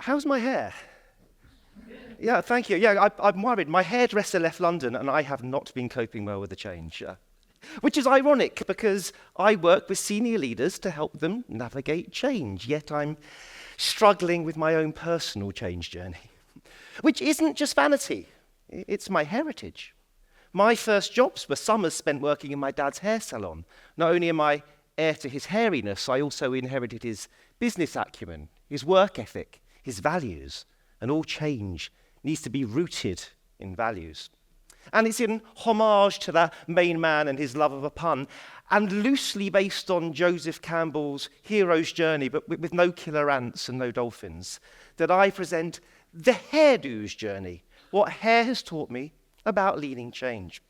How's my hair? Yeah, thank you. Yeah, I'm worried. My hairdresser left London and I have not been coping well with the change. Which is ironic because I work with senior leaders to help them navigate change, yet I'm struggling with my own personal change journey. Which isn't just vanity, it's my heritage. My first jobs were summers spent working in my dad's hair salon. Not only am I heir to his hairiness, I also inherited his business acumen, his work ethic, his values, and all change needs to be rooted in values. And it's in homage to that main man and his love of a pun, and loosely based on Joseph Campbell's hero's journey, but with no killer ants and no dolphins, that I present the Hairdo's journey, what hair has taught me about leading change.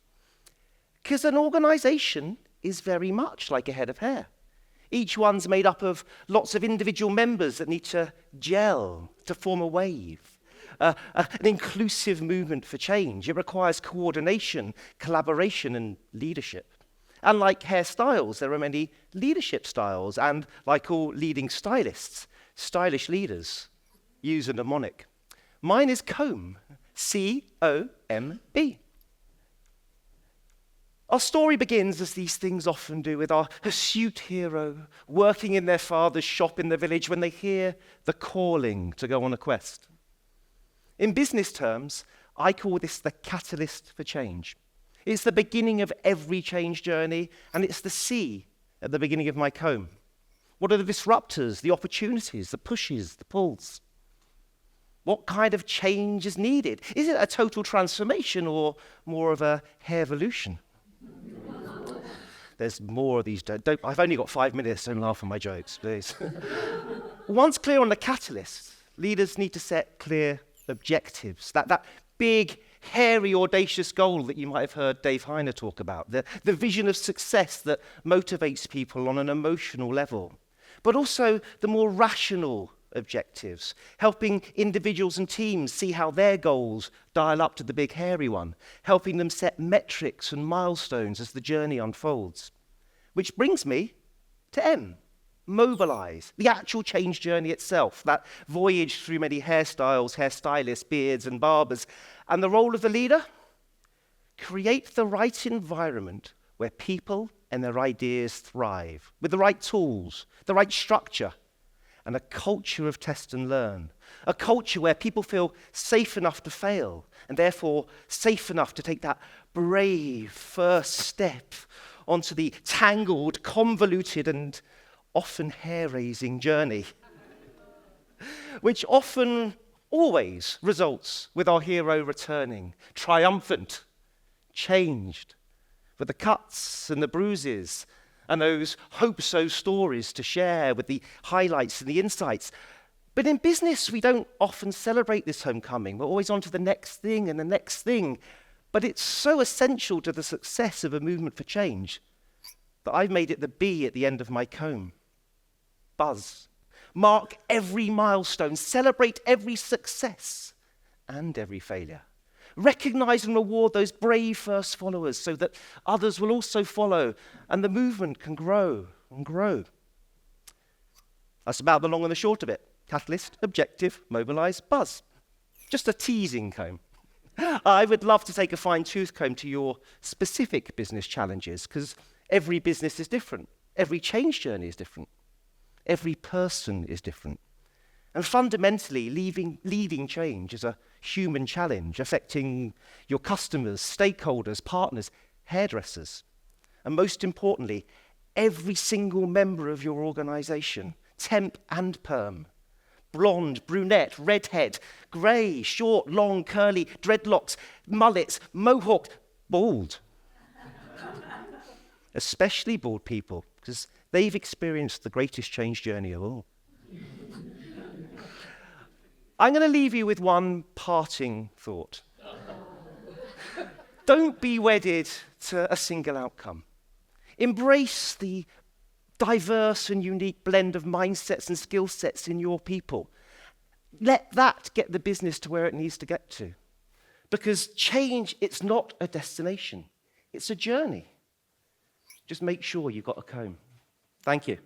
Because an organisation is very much like a head of hair. Each one's made up of lots of individual members that need to gel to form a wave. An inclusive movement for change. It requires coordination, collaboration, and leadership. And like hairstyles, there are many leadership styles, and like all leading stylists, stylish leaders use a mnemonic. Mine is comb, C-O-M-B. Our story begins, as these things often do, with our hirsute hero working in their father's shop in the village when they hear the calling to go on a quest. In business terms, I call this the catalyst for change. It's the beginning of every change journey, and it's the C at the beginning of my comb. What are the disruptors, the opportunities, the pushes, the pulls? What kind of change is needed? Is it a total transformation or more of a hairvolution? There's more of these. I've only got 5 minutes, don't laugh at my jokes, please. Once clear on the catalyst, leaders need to set clear objectives. That big, hairy, audacious goal that you might have heard Dave Heiner talk about. The vision of success that motivates people on an emotional level. But also the more rational objectives, helping individuals and teams see how their goals dial up to the big hairy one, helping them set metrics and milestones as the journey unfolds. Which brings me to M, mobilize, the actual change journey itself, that voyage through many hairstyles, hairstylists, beards and barbers. And the role of the leader? Create the right environment where people and their ideas thrive, with the right tools, the right structure, and a culture of test and learn. A culture where people feel safe enough to fail, and therefore safe enough to take that brave first step onto the tangled, convoluted, and often hair-raising journey, which often, always results with our hero returning, triumphant, changed, with the cuts and the bruises, and those hope-so stories to share with the highlights and the insights. But in business, we don't often celebrate this homecoming. We're always on to the next thing and the next thing. But it's so essential to the success of a movement for change that I've made it the B at the end of my comb. Buzz. Mark every milestone. Celebrate every success and every failure. Recognize and reward those brave first followers so that others will also follow and the movement can grow and grow. That's about the long and the short of it. Catalyst, objective, mobilize, buzz. Just a teasing comb. I would love to take a fine-tooth comb to your specific business challenges because every business is different. Every change journey is different. Every person is different. And fundamentally, leading change is a human challenge affecting your customers, stakeholders, partners, hairdressers, and most importantly, every single member of your organization, temp and perm, blonde, brunette, redhead, grey, short, long, curly, dreadlocks, mullets, mohawk, bald. Especially bald people, because they've experienced the greatest change journey of all. I'm going to leave you with one parting thought. Don't be wedded to a single outcome. Embrace the diverse and unique blend of mindsets and skill sets in your people. Let that get the business to where it needs to get to. Because change, it's not a destination. It's a journey. Just make sure you've got a comb. Thank you.